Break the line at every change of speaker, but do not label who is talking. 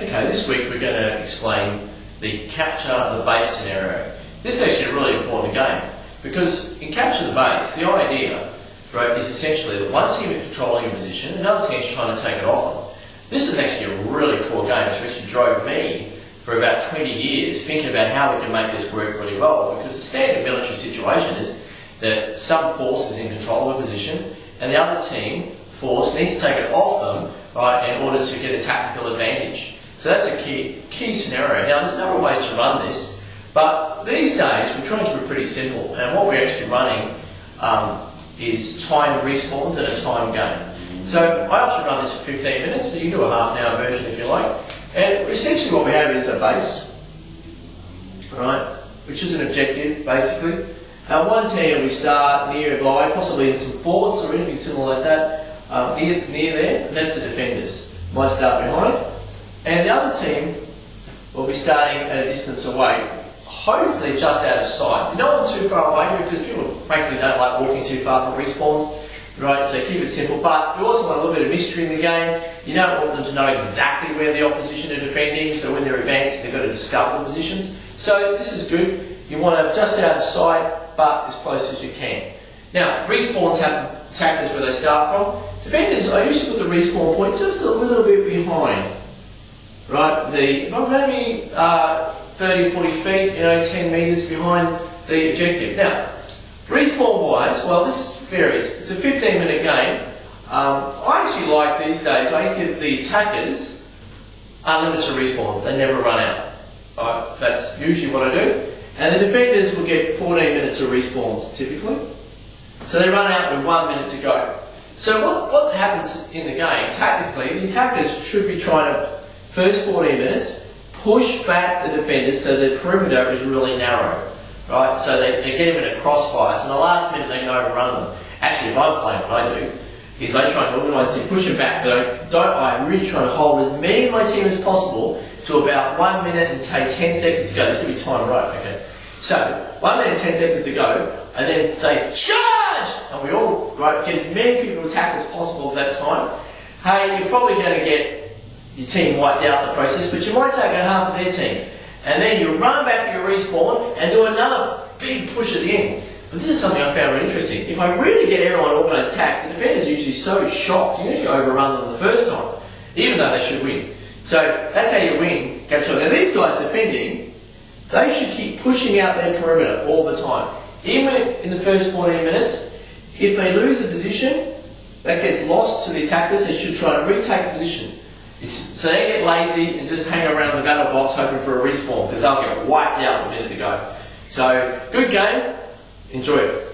Okay, this week we're going to explain the capture the base scenario. This is actually a really important game because in capture the base, the idea, right, is essentially that one team is controlling a position, another team is trying to take it off them. This is actually a really core game, which actually drove me for about 20 years thinking about how we can make this work really well, because the standard military situation is that some force is in control of a position and the other team force needs to take it off them, right, in order to get a tactical advantage. So that's a key scenario. Now there's a number of ways to run this, but these days we try and keep it pretty simple, and what we're actually running is timed respawns and a timed game. So I often run this for 15 minutes, but you can do a half-an-hour version if you like. And essentially what we have is a base, right, which is an objective basically. One team we start nearby, possibly in some forts or anything similar like that, near there, and that's the defenders. Might start behind. And the other team will be starting at a distance away, hopefully just out of sight. Not too far away, because people frankly don't like walking too far from respawns, right? So keep it simple, but you also want a little bit of mystery in the game. You don't want them to know exactly where the opposition are defending, so when they're advancing they've got to discover the positions. So this is good. You want to just out of sight, but as close as you can. Now, respawns have attackers where they start from. Defenders, I usually put the respawn point just a little bit behind, right? Maybe 30, 40 feet, 10 metres behind the objective. Now, respawn-wise, well, this varies. It's a 15-minute game. I actually like these days, I give the attackers unlimited respawns. They never run out. Right? That's usually what I do. And the defenders will get 14 minutes of respawns, typically. So they run out with 1 minute to go. So what happens in the game, tactically, the attackers should be trying to, first 14 minutes, push back the defenders so the perimeter is really narrow. Right? So they get them in a crossfire. So in the last minute they can overrun them. Actually, if I'm playing, what I do is I try and organise to push them back. I'm really trying to hold as many of my team as possible to about 1 minute and say 10 seconds to go. This could be time right, okay? So 1 minute and 10 seconds to go, and then say charge, and we all get as many people to attack as possible at that time. Hey, you're probably going to get your team wiped out in the process, but you might take out half of their team. And then you run back to your respawn and do another big push at the end. But this is something I found really interesting. If I really get everyone organised attack, the defenders are usually so shocked, you usually overrun them the first time, even though they should win. So that's how you win capture. Now these guys defending, they should keep pushing out their perimeter all the time. Even in the first 14 minutes, if they lose a position, that gets lost to the attackers, they should try to retake the position. So they get lazy and just hang around the battle box hoping for a respawn, because they'll get wiped out a minute to go. So, good game. Enjoy it.